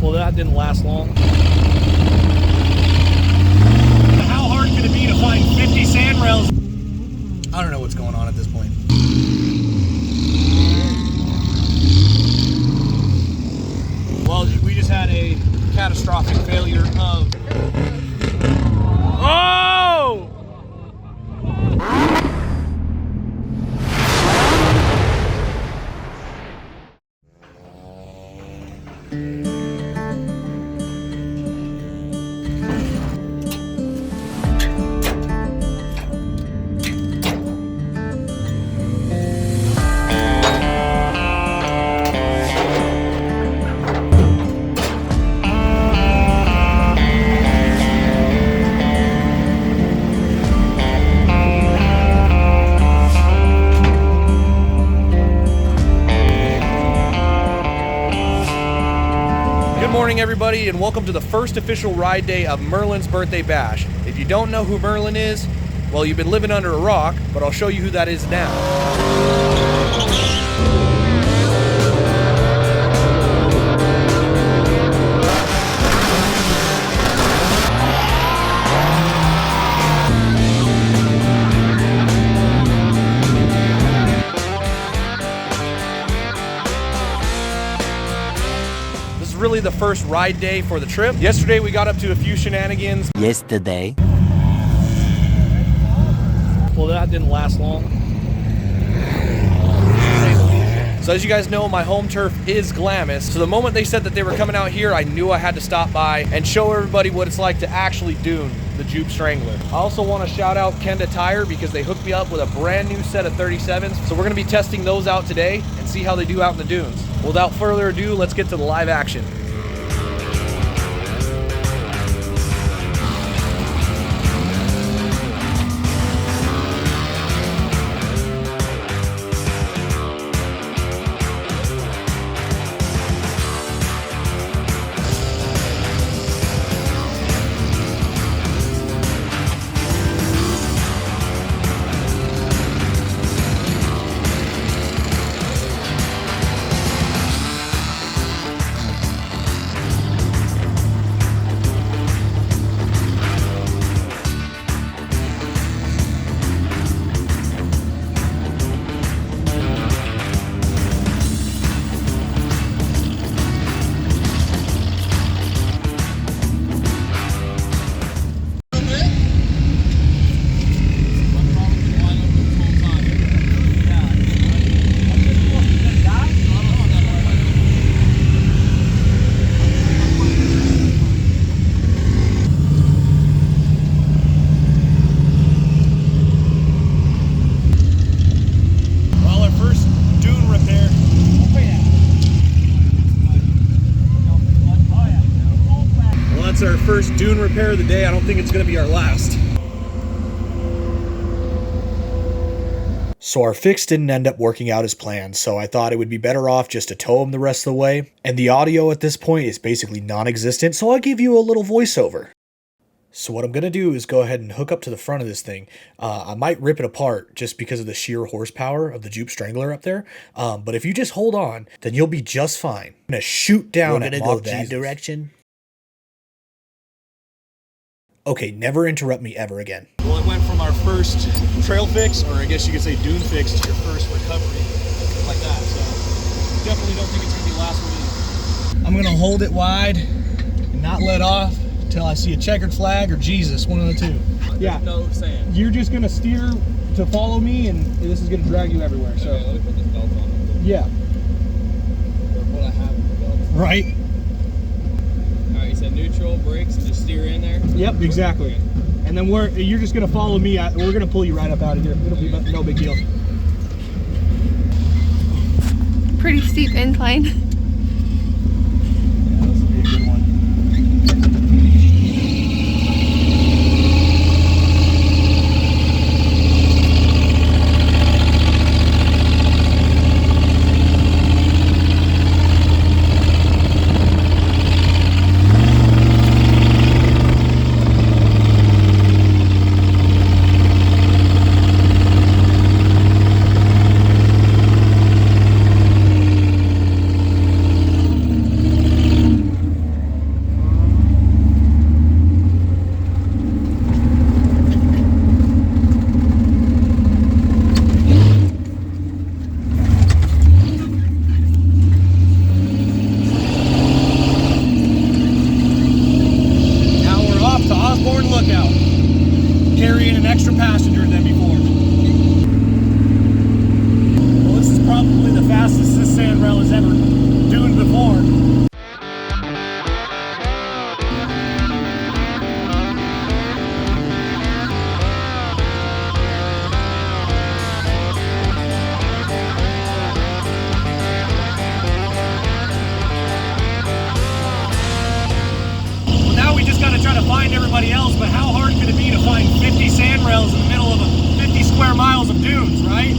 Well, that didn't last long. How hard could it be to find 50 sand rails? I don't know what's going on at this point. Well, we just had a catastrophic failure of... Oh! Good morning, everybody, and welcome to the first official ride day of Merlin's birthday bash. If you don't know who Merlin is, well, you've been living under a rock, but I'll show you who that is now. Really the first ride day for the trip. Yesterday we got up to a few shenanigans. Yesterday. Well, that didn't last long. So as you guys know, my home turf is Glamis. So the moment they said that they were coming out here, I knew I had to stop by and show everybody what it's like to actually dune the Joop Strangler. I also want to shout out Kenda Tire because they hooked me up with a brand new set of 37s. So we're going to be testing those out today and see how they do out in the dunes. Without further ado, let's get to the live action. Our first dune repair of the day. I don't think it's going to be our last. So our fix didn't end up working out as planned, so I thought it would be better off just to tow him the rest of the way. And the audio at this point is basically non-existent, so I'll give you a little voiceover. So what I'm going to do is go ahead and hook up to the front of this thing. I might rip it apart just because of the sheer horsepower of the Joop Strangler up there. But if you just hold on, then you'll be just fine. I'm going to shoot down. We're going to go that direction. Okay, never interrupt me ever again. Well, it went from our first trail fix, or I guess you could say dune fix, to your first recovery like that. So definitely don't think it's going to be the last one either. I'm going to hold it wide and not let off until I see a checkered flag or Jesus, one of the two. Yeah. No sand. You're just going to steer to follow me, and this is going to drag you everywhere. So okay, let me put this belt on. Yeah. Or what I have in the belt. Right. Alright, you said neutral, brakes, and just steer in there? Yep, exactly. Okay. And then you're just going to follow me. We're going to pull you right up out of here. It'll be no big deal. Pretty steep incline. Yeah, this will be a good one. square miles of dunes, right?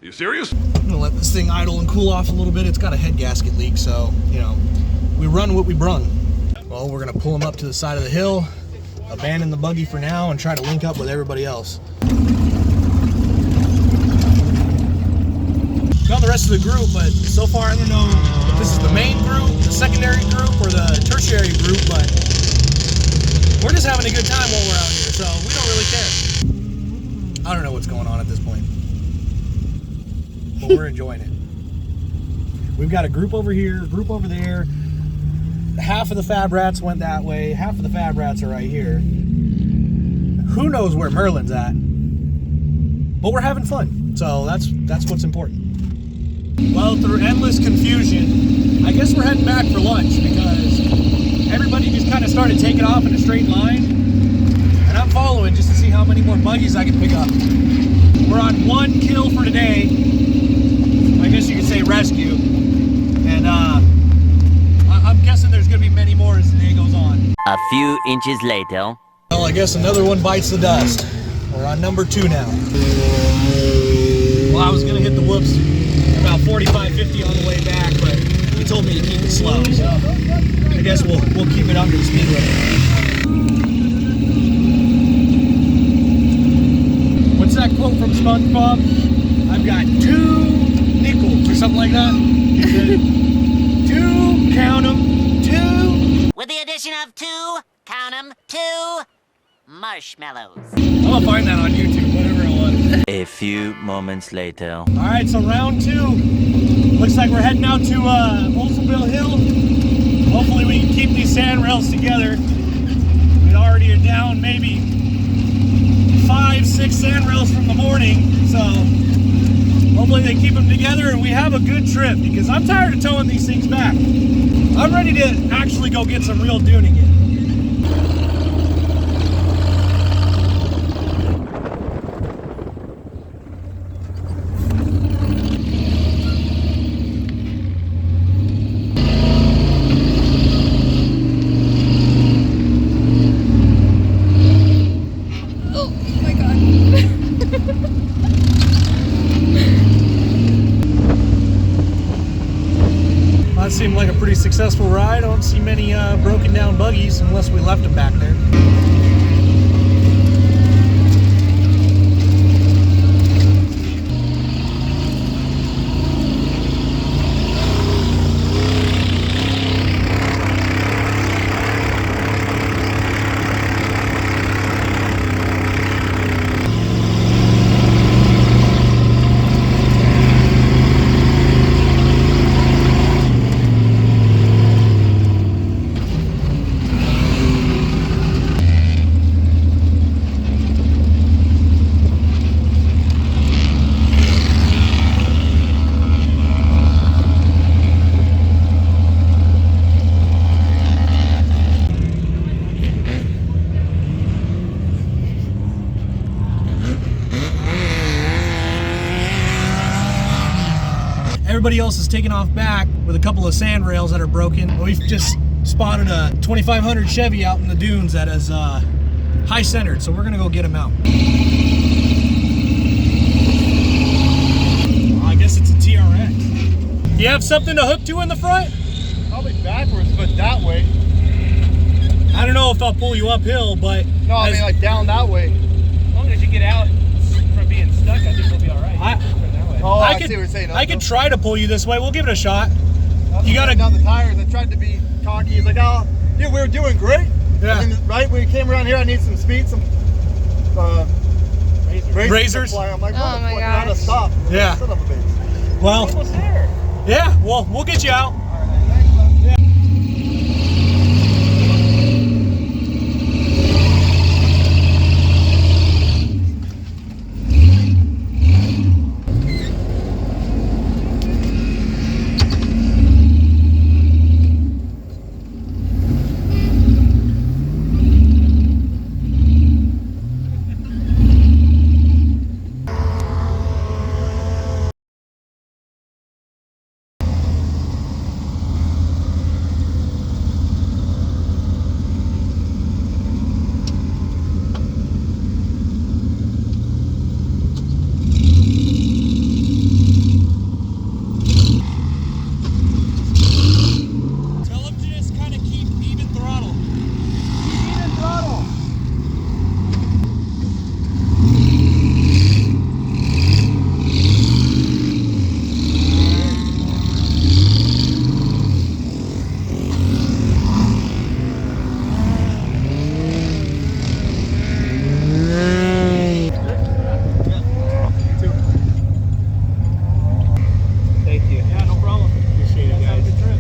You serious? I'm gonna let this thing idle and cool off a little bit. It's got a head gasket leak, so, you know, we run what we brung. Well, we're gonna pull them up to the side of the hill, abandon the buggy for now, and try to link up with everybody else. Found the rest of the group, but so far I don't know if this is the main group, the secondary group, or the tertiary group, but we're just having a good time while we're out here, so we don't really care. I don't know what's going on at this point, but we're enjoying it. We've got a group over here, a group over there. Half of the fab rats went that way, half of the fab rats are right here. Who knows where Merlin's at? But we're having fun, so that's what's important. Well, through endless confusion, I guess we're heading back for lunch because everybody just kind of started taking off in a straight line, and I'm following just to see how many more buggies I can pick up. We're on 1 kill for today. I guess you could say rescue, and I'm guessing there's going to be many more as the day goes on. A few inches later. Well, I guess another one bites the dust. We're on number 2 now. Well, I was going to hit the whoops about 45, 50 on the way back, but he told me to keep it slow, so I guess we'll keep it under the speed limit. What's that quote from SpongeBob? I've got 2 nickels or something like that. He said, 2, count 'em, 2. With the addition of 2, count 'em, 2 marshmallows. I'm gonna find that on YouTube, whatever it was. A few moments later. All right, so round 2. Looks like we're heading out to Oldsmobile Hill. Hopefully we can keep these sand rails together. We already are down maybe 5, 6 sand rails from the morning, so hopefully they keep them together and we have a good trip because I'm tired of towing these things back. I'm ready to actually go get some real duning in. That seemed like a pretty successful ride. I don't see many broken down buggies unless we left them back there. Everybody else is taking off back with a couple of sand rails that are broken. We've just spotted a 2500 Chevy out in the dunes that is high centered, so we're gonna go get them out. I guess it's a TRX. You have something to hook to in the front? Probably backwards, but that way. I don't know if I'll pull you uphill, but No, I mean like down that way. As long as you get out from being stuck, I think we'll be all right. Oh, I could, see what you're saying. I could try to pull you this way. We'll give it a shot. You gotta down the tires. I tried to be cocky. He's like, oh, yeah, we were doing great. Yeah. And then, right when we came around here, I need some speed, some razors. To fly. I'm like, Oh my gotta gosh. stop. Yeah. Son of a bitch. Well, Almost there. yeah. Well, we'll get you out.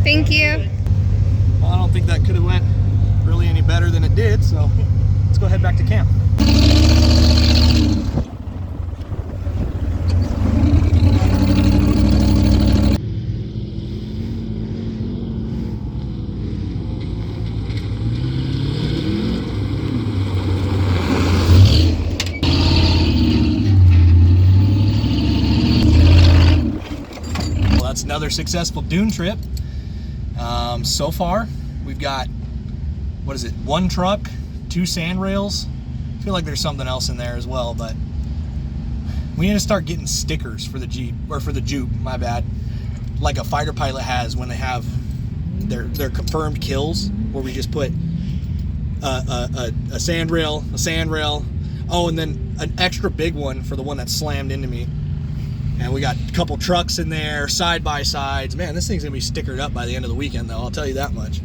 Thank you. Well, I don't think that could have went really any better than it did, so let's go head back to camp. That's another successful dune trip. So far, we've got, what is it, 1 truck, 2 sand rails. I feel like there's something else in there as well, but we need to start getting stickers for the Jeep, or for the Joop, my bad, like a fighter pilot has when they have their confirmed kills, where we just put a sand rail, oh, and then an extra big one for the one that slammed into me. And we got a couple trucks in there, side-by-sides. Man, this thing's gonna be stickered up by the end of the weekend, though, I'll tell you that much.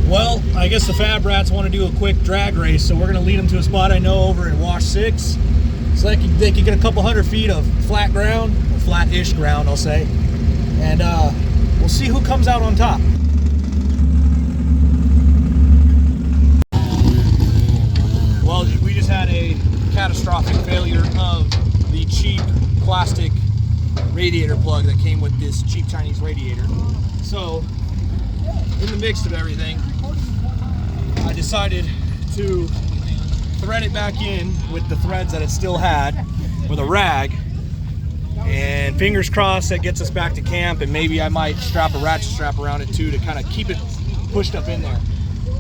Well, I guess the Fab Rats want to do a quick drag race, so we're gonna lead them to a spot I know over in Wash 6. So they can get a couple hundred feet of flat ground, or flat-ish ground, I'll say. And we'll see who comes out on top. Well, we just had a catastrophic failure of the cheap plastic radiator plug that came with this cheap Chinese radiator. So, in the mix of everything, I decided to thread it back in with the threads that it still had with a rag, and fingers crossed that gets us back to camp, and maybe I might strap a ratchet strap around it too to kind of keep it pushed up in there.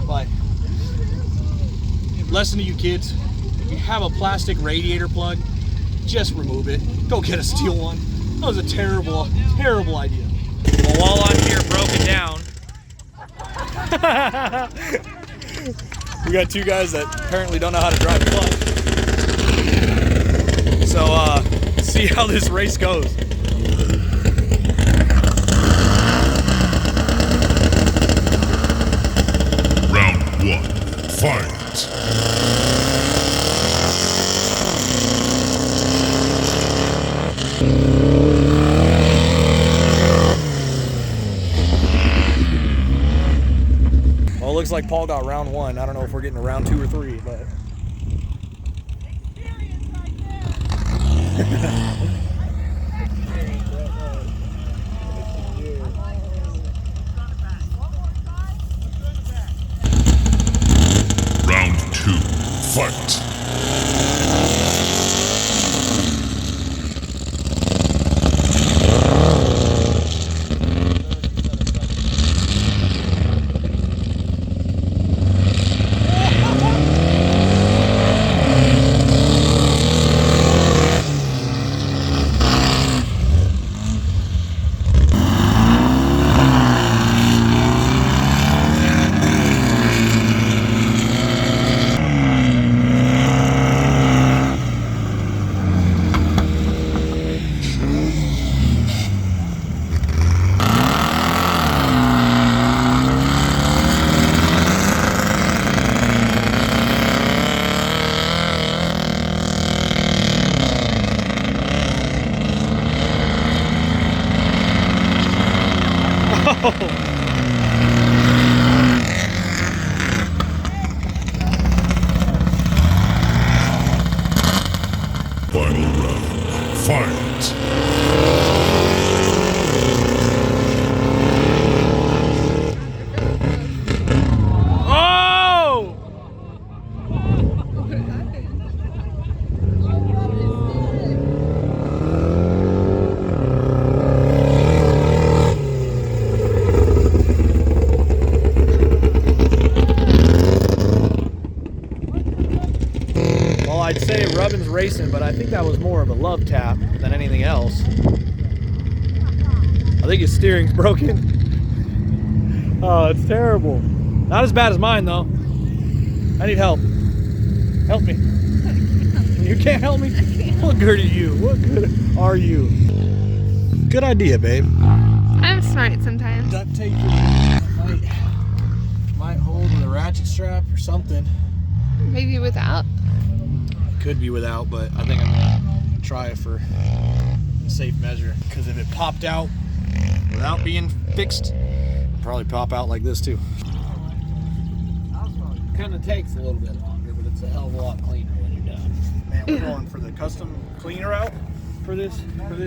But lesson to you kids, if you have a plastic radiator plug, just remove it. Go get a steel one. That was a terrible, terrible idea. Well, while I'm here broken down, we got 2 guys that apparently don't know how to drive clutch. So, see how this race goes. Round 1, fight! Well, it looks like Paul got round 1. I don't know if we're getting a round 2 or 3, but. Round 2, fight! Final round, fight! Oh! Well, I'd say Rubbin's racing, but I think that was more of a love tap than anything else. I think his steering's broken. Oh, it's terrible. Not as bad as mine, though. I need help. Help me. You can't help me? What good are you? What good are you? Good idea, babe. I'm smart sometimes. Duct tape might hold with a ratchet strap or something. Maybe without. Could be without, but I think I'm gonna try it for a safe measure. Because if it popped out without being fixed, probably pop out like this too. Kind of takes a little bit longer, but it's a hell of a lot cleaner when you're done. Man, we're going for the custom cleaner out for this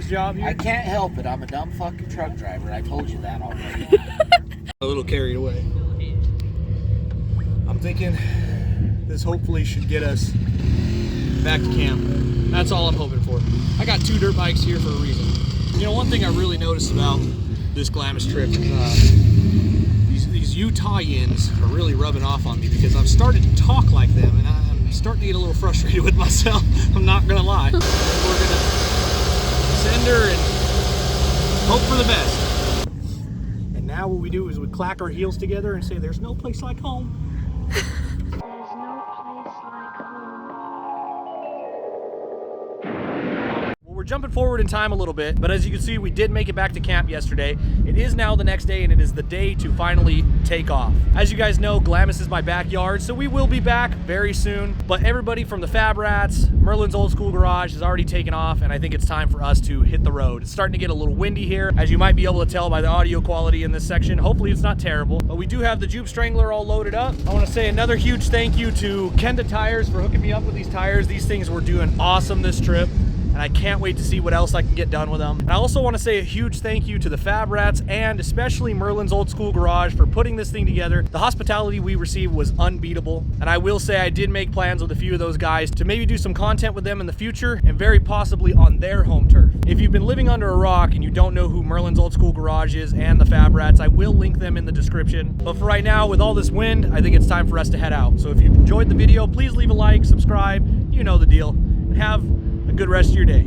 job here. I can't help it. I'm a dumb fucking truck driver. I told you that already. A little carried away. I'm thinking this hopefully should get us back to camp. That's all I'm hoping for. I got 2 dirt bikes here for a reason. You know, one thing I really noticed about this Glamis trip is these Utah-ians are really rubbing off on me because I've started to talk like them and I'm starting to get a little frustrated with myself. I'm not gonna lie. We're gonna send her and hope for the best. And now what we do is we clack our heels together and say, there's no place like home. We're jumping forward in time a little bit, but as you can see, we did make it back to camp yesterday. It is now the next day, and it is the day to finally take off. As you guys know, Glamis is my backyard, so we will be back very soon. But everybody from the Fab Rats, Merlin's Old School Garage has already taken off, and I think it's time for us to hit the road. It's starting to get a little windy here, as you might be able to tell by the audio quality in this section. Hopefully it's not terrible, but we do have the Joop Strangler all loaded up. I want to say another huge thank you to Kenda Tires for hooking me up with these tires. These things were doing awesome this trip, and I can't wait to see what else I can get done with them. And I also want to say a huge thank you to the Fab Rats and especially Merlin's Old School Garage for putting this thing together. The hospitality we received was unbeatable, and I will say I did make plans with a few of those guys to maybe do some content with them in the future and very possibly on their home turf. If you've been living under a rock and you don't know who Merlin's Old School Garage is and the Fab Rats, I will link them in the description. But for right now, with all this wind, I think it's time for us to head out. So if you enjoyed the video, please leave a like, subscribe, you know the deal, and have a good rest of your day.